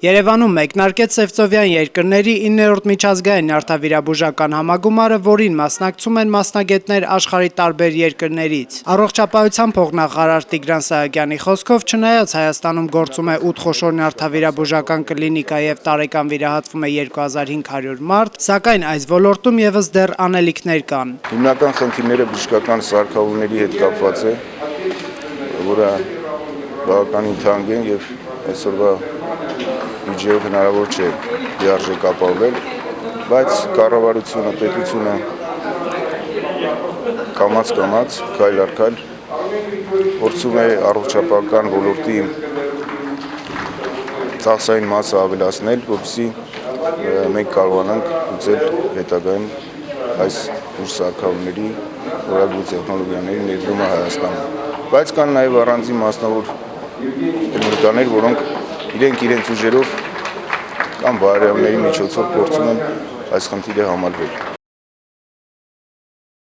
Երևանում մեկնարկեց Սևծովյան երկրների 9-րդ միջազգային նյարդավիրաբուժական համագումարը, որին մասնակցում են մասնագետներ աշխարհի տարբեր երկրներից։ Առողջապահության փոխնախարար Տիգրան Սահակյանի խոսքով, չնայած Հայաստանում գործում է 8 խոշոր նյարդավիրաբուժական կլինիկա եւ տարեկան վիրահատվում է 2500 մարդ, սակայն այս ոլորտում եւս դեռ անելիքներ կան։ Հիմնական խնդիրները բժշկական սարքավորումների հետ կապված է, որը բավականին թանկ են եւ այսօրվա բյուջեով հնարավոր չէ լիարժեք ապահովել, բայց կառավարությունը, պետությունը կամաց-կամաց, քայլ առ քայլ փորձում է առողջապահական ոլորտի ծախսային մասը ավելացնել, որպեսզի մենք կարողանանք լուծել հետագայում այս բուժսարքավորումների որակյալ տեխնոլոգիաների ներդրումը Հայաստանում։ Բայց կան նաև առանձին մասնավոր կլինիկաներ, որոնք իրենց ուժերով կամ բարերարների միջոցով փորձում են այս խնդիրը համալրել։